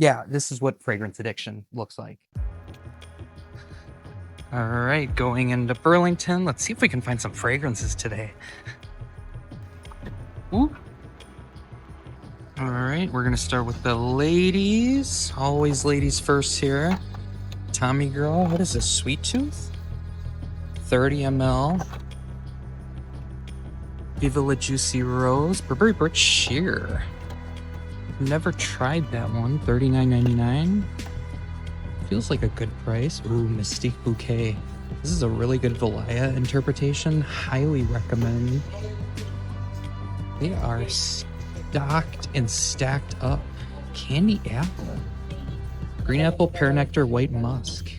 Yeah, this is what fragrance addiction looks like. All right, going into Burlington. Let's see if we can find some fragrances today. Ooh. All right, we're gonna start with the ladies. Always ladies first here. Tommy Girl, what is this, Sweet Tooth? 30 ml. Viva La Juicy Rose, Burberry Brick Sheer. Never tried that one, $39.99. Feels like a good price. Ooh, Mystique Bouquet. This is a really good Valaya interpretation. Highly recommend. They are stocked and stacked up. Candy apple. Green apple, pear nectar, white musk.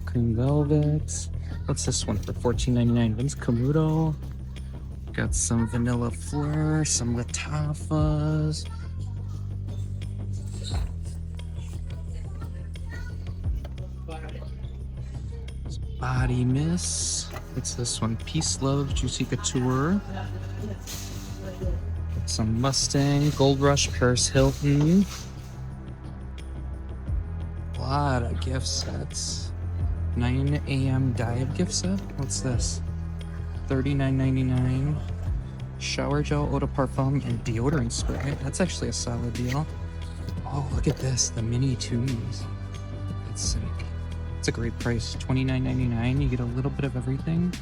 Cream velvet. What's this one for $14.99? Vince Camuto. Got some vanilla fleur, some Latafas. Body Miss. What's this one? Peace Love, Juicy Couture. Some Mustang, Gold Rush, Paris Hilton. A lot of gift sets. 9 a.m. dive gift set. What's this? $39.99. Shower gel, eau de parfum, and deodorant spray. That's actually a solid deal. Oh, look at this. The mini tunes. That's sick. It's a great price. $29.99. You get a little bit of everything.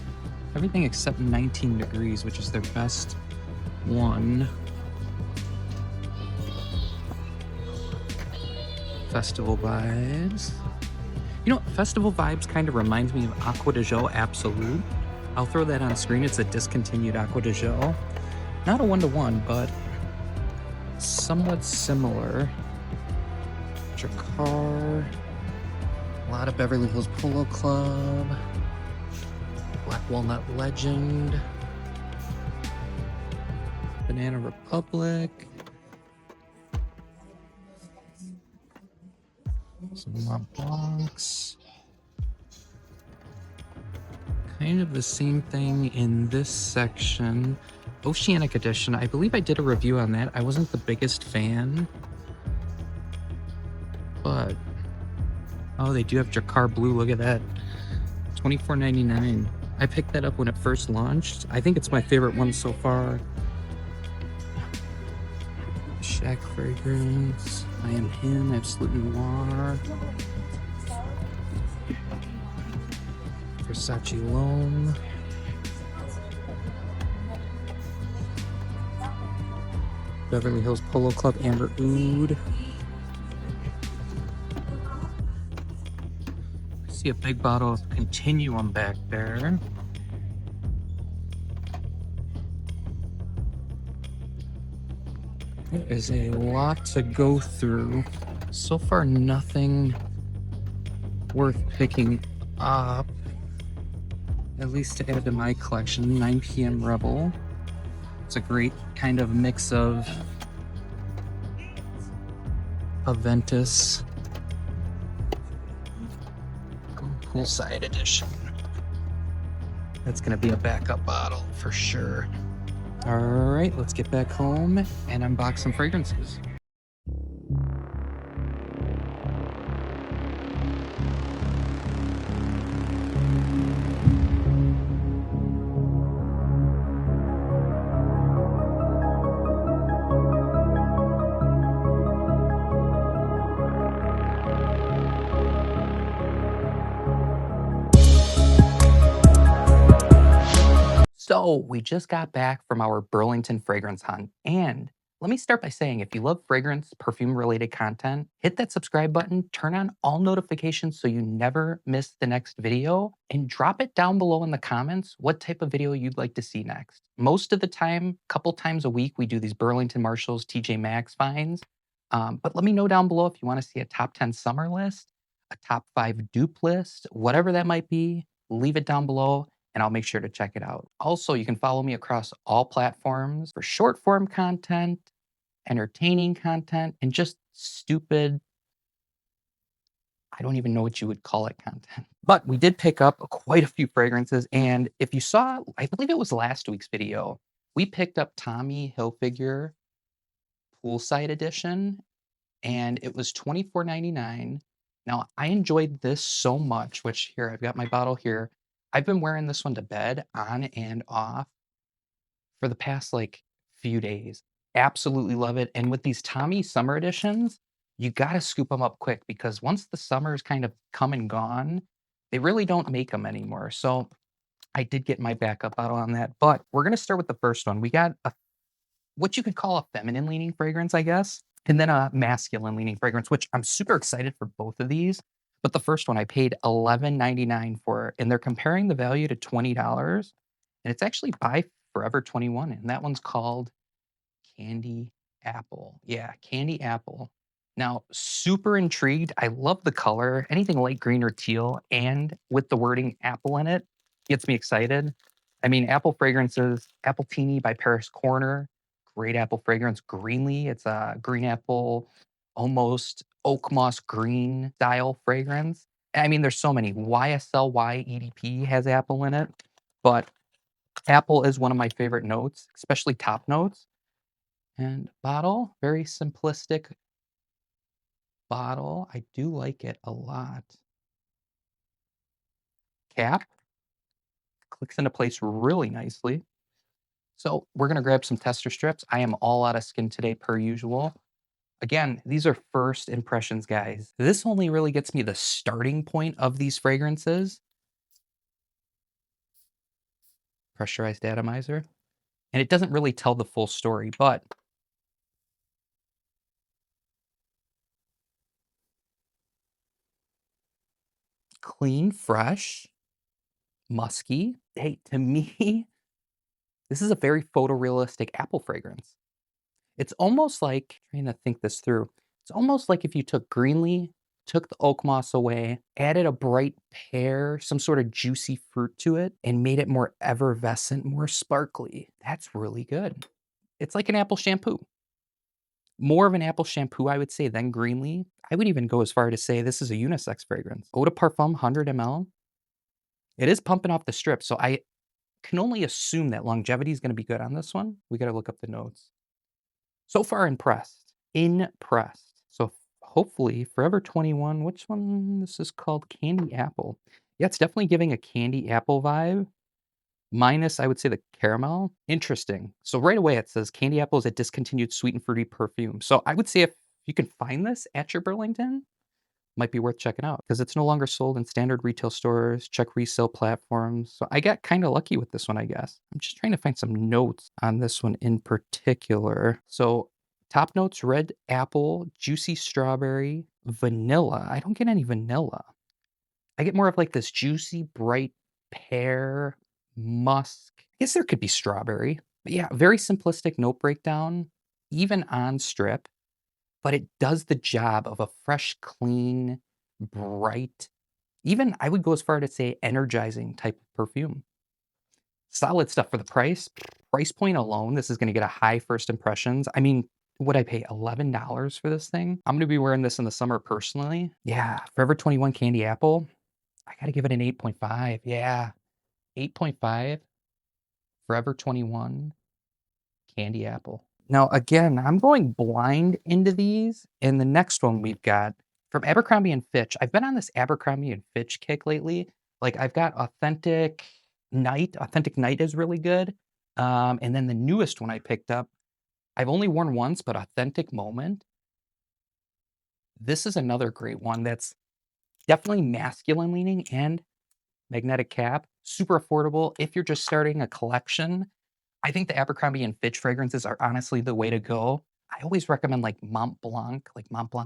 Everything except 19 Degrees, which is their best one. Festival vibes. You know, festival vibes kind of reminds me of Aqua de Gel Absolute. I'll throw that on screen. It's a discontinued Aqua de Gel. Not a one-to-one, but somewhat similar. Drakkar. A lot of Beverly Hills Polo Club. Black Walnut Legend. Banana Republic. Some Mont Blancs. Kind of the same thing in this section. Oceanic Edition. I believe I did a review on that. I wasn't the biggest fan. But... oh, they do have Drakkar Blue. Look at that. $24.99. I picked that up when it first launched. I think it's my favorite one so far. Shack Fragrance. I Am Him. Absolute Noir. Versace L'Homme. Beverly Hills Polo Club Amber Oud. I see a big bottle of Continuum back there. There is a lot to go through. So far, nothing worth picking up. At least to add to my collection. 9 p.m. Rebel. It's a great kind of mix of Aventus. Poolside edition. That's gonna be a backup bottle for sure. All right, let's get back home and unbox some fragrances. So we just got back from our Burlington fragrance hunt, and let me start by saying if you love fragrance, perfume related content, hit that subscribe button, turn on all notifications so you never miss the next video, and drop it down below in the comments what type of video you'd like to see next. Most of the time, a couple times a week, we do these Burlington Marshalls, TJ Maxx finds, but let me know down below if you want to see a top 10 summer list, a top 5 dupe list, whatever that might be, leave it down below and I'll make sure to check it out. Also, you can follow me across all platforms for short form content, entertaining content, and just stupid, I don't even know what you would call it content. But we did pick up quite a few fragrances. And if you saw, I believe it was last week's video, we picked up Tommy Hilfiger poolside edition, and it was 24.99. Now, I enjoyed this so much, which here, I've got my bottle here. I've been wearing this one to bed on and off for the past, like, few days. Absolutely love it, and with these Tommy summer editions, you gotta scoop them up quick because once the summer's kind of come and gone, they really don't make them anymore, so I did get my backup bottle on that, but we're gonna start with the first one. We got a what you could call a feminine leaning fragrance, I guess, and then a masculine leaning fragrance, which I'm super excited for both of these. But the first one I paid 11.99 for, and they're comparing the value to $20, and it's actually by Forever 21, and that one's called Candy apple. Yeah, candy apple. Now, super intrigued. I love the color. Anything light green or teal, and with the wording apple in it, gets me excited. I mean, apple fragrances, Apple Teeny by Paris Corner, great apple fragrance. Greenly, it's a green apple, almost oak moss green style fragrance. I mean, there's so many. YSL EDP has apple in it, but apple is one of my favorite notes, especially top notes. And bottle, very simplistic bottle. I do like it a lot. Cap clicks into place really nicely. So we're gonna grab some tester strips. I am all out of skin today per usual. Again, these are first impressions, guys. This only really gets me the starting point of these fragrances. Pressurized atomizer. And it doesn't really tell the full story, but clean, fresh, musky. Hey, to me, this is a very photorealistic apple fragrance. It's almost like trying to think this through. It's almost like if you took Greenlee, took the oak moss away, added a bright pear, some sort of juicy fruit to it, and made it more effervescent, more sparkly. That's really good. It's like an apple shampoo. More of an apple shampoo, I would say, than Greenlee. I would even go as far to say this is a unisex fragrance. Eau de Parfum 100 ml. It is pumping off the strip, so I can only assume that longevity is going to be good on this one. We got to look up the notes. So far impressed. Impressed. So hopefully Forever 21, which one? This is called Candy Apple. Yeah, it's definitely giving a candy apple vibe. Minus, I would say, the caramel. Interesting. So right away it says candy apple is a discontinued sweet and fruity perfume. So I would say if you can find this at your Burlington, might be worth checking out because it's no longer sold in standard retail stores. Check resale platforms. So I got kind of lucky with this one, I guess. I'm just trying to find some notes on this one in particular. So top notes, red apple, juicy strawberry, vanilla. I don't get any vanilla. I get more of like this juicy, bright pear, musk. I guess there could be strawberry. But yeah, very simplistic note breakdown, even on strip, but it does the job of a fresh, clean, bright, even I would go as far to say energizing type of perfume. Solid stuff for the price. Price point alone, this is gonna get a high first impressions. I mean, would I pay $11 for this thing? I'm gonna be wearing this in the summer personally. Yeah, Forever 21 Candy Apple. I gotta give it an 8.5. Yeah, 8.5. Forever 21 Candy Apple. Now, again, I'm going blind into these, and the next one we've got from Abercrombie& and Fitch. I've been on this Abercrombie& and Fitch kick lately. Like, I've got Authentic Night. Authentic Night is really good. And then the newest one I picked up, I've only worn once, but Authentic Moment. This is another great one that's definitely masculine leaning and magnetic cap. Super affordable if you're just starting a collection. I think the Abercrombie& and Fitch fragrances are honestly the way to go. I always recommend like Mont Blanc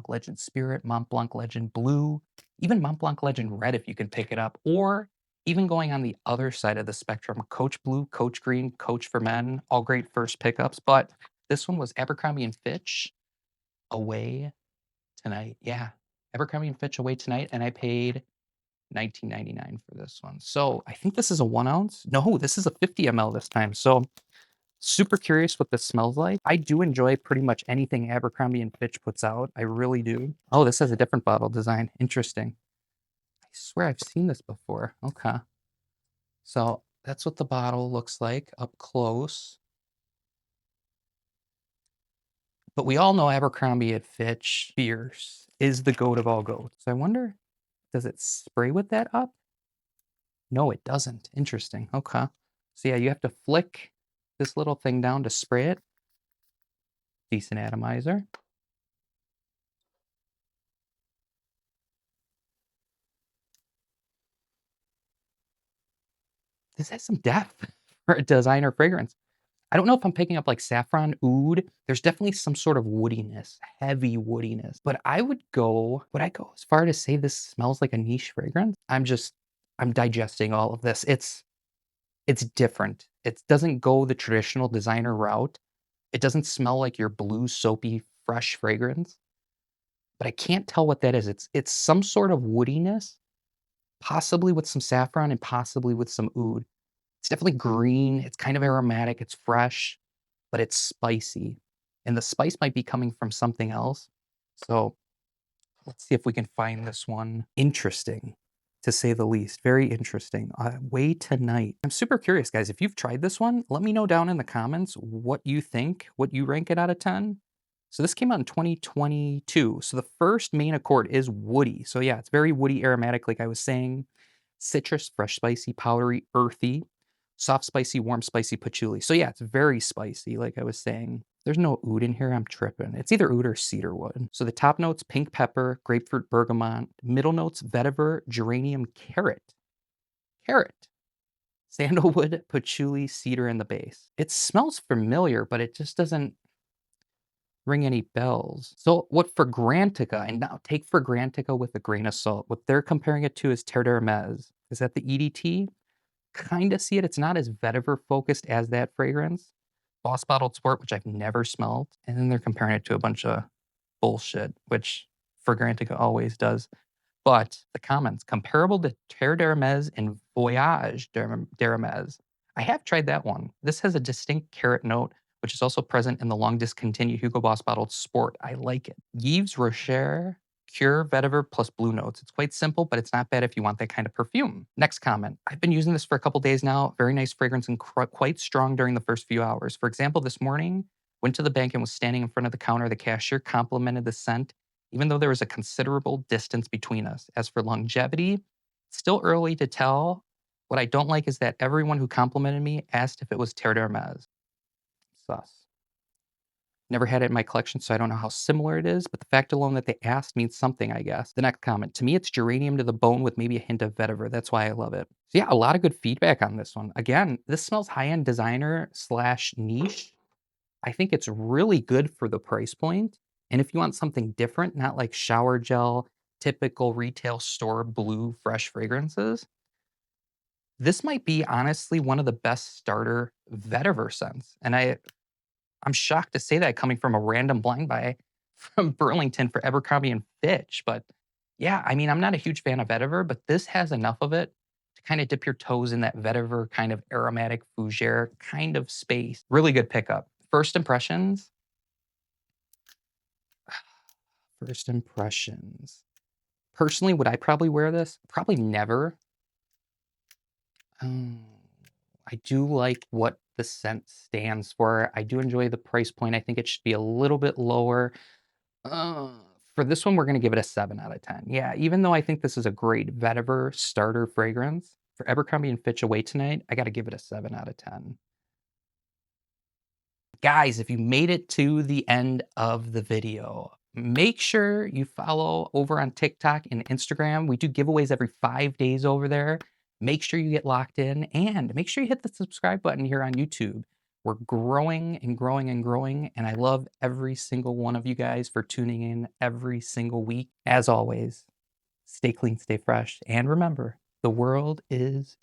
Legend Spirit, Mont Blanc Legend Blue, even Mont Blanc Legend Red if you can pick it up, or even going on the other side of the spectrum, Coach Blue, Coach Green, Coach for Men, all great first pickups. But this one was Abercrombie& and Fitch Away Tonight. Yeah, Abercrombie& and Fitch Away Tonight, and I paid 19.99 for this one. So I think this is a 1 ounce. No, this is a 50 ml this time. So super curious what this smells like. I do enjoy pretty much anything Abercrombie& and Fitch puts out. I really do. Oh, this has a different bottle design. Interesting. I swear I've seen this before. Okay. So that's what the bottle looks like up close. But we all know Abercrombie at Fitch Fierce is the goat of all goats. So I wonder, does it spray with that up? No, it doesn't. Interesting. Okay. So yeah, you have to flick this little thing down to spray it. Decent atomizer. This has some depth for a designer fragrance. I don't know if I'm picking up like saffron, oud. There's definitely some sort of woodiness, heavy woodiness. But would I go as far to say this smells like a niche fragrance? I'm digesting all of this. It's different. It doesn't go the traditional designer route. It doesn't smell like your blue, soapy, fresh fragrance. But I can't tell what that is. It's some sort of woodiness, possibly with some saffron and possibly with some oud. It's definitely green. It's kind of aromatic. It's fresh, but it's spicy. And the spice might be coming from something else. So let's see if we can find this one interesting, to say the least. Very interesting. Away Tonight. I'm super curious, guys. If you've tried this one, let me know down in the comments what you think, what you rank it out of 10. So this came out in 2022. So the first main accord is woody. So yeah, it's very woody, aromatic, like I was saying. Citrus, fresh, spicy, powdery, earthy, soft, spicy, warm, spicy patchouli. So yeah, it's very spicy, like I was saying. There's no oud in here, I'm tripping. It's either oud or cedarwood. So the top notes, pink pepper, grapefruit, bergamot. Middle notes, vetiver, geranium, carrot, sandalwood, patchouli, cedar in the base. It smells familiar, but it just doesn't ring any bells. So what Fragrantica, and now take Fragrantica with a grain of salt. What they're comparing it to is Terre d'Hermes. Is that the EDT? Kind of see it. It's not as vetiver focused as that fragrance. Boss Bottled Sport, which I've never smelled. And then they're comparing it to a bunch of bullshit, which Fragrantica always does. But the comments, comparable to Terre d'Hermes and Voyage d'Hermes. I have tried that one. This has a distinct carrot note, which is also present in the long discontinued Hugo Boss Bottled Sport. I like it. Yves Rocher Cure Vetiver plus blue notes. It's quite simple, but it's not bad if you want that kind of perfume. Next comment. I've been using this for a couple days now. Very nice fragrance and quite strong during the first few hours. For example, this morning, went to the bank and was standing in front of the counter. The cashier complimented the scent, even though there was a considerable distance between us. As for longevity, still early to tell. What I don't like is that everyone who complimented me asked if it was Terre d'Hermes. Sus. Never had it in my collection, so I don't know how similar it is, but the fact alone that they asked means something, I guess. The next comment. To me, it's geranium to the bone with maybe a hint of vetiver. That's why I love it. So yeah, a lot of good feedback on this one. Again, this smells high-end designer slash niche. I think it's really good for the price point. And if you want something different, not like shower gel, typical retail store blue fresh fragrances, this might be honestly one of the best starter vetiver scents. And I'm shocked to say that coming from a random blind buy from Burlington for Abercrombie and Fitch. But yeah, I mean, I'm not a huge fan of vetiver, but this has enough of it to kind of dip your toes in that vetiver kind of aromatic fougere kind of space. Really good pickup. First impressions. First impressions. Personally, would I probably wear this? Probably never. Um, I do like what the scent stands for. I do enjoy the price point. I think it should be a little bit lower. Uh, for this one, we're going to give it a 7 out of 10. Yeah, even though I think this is a great vetiver starter fragrance, for Abercrombie and Fitch Away Tonight, I got to give it a 7 out of 10. Guys, if you made it to the end of the video, make sure you follow over on TikTok and Instagram. We do giveaways every 5 days over there. Make sure you get locked in and make sure you hit the subscribe button here on YouTube. We're growing and growing and growing, and I love every single one of you guys for tuning in every single week. As always, stay clean, stay fresh, and remember, the world is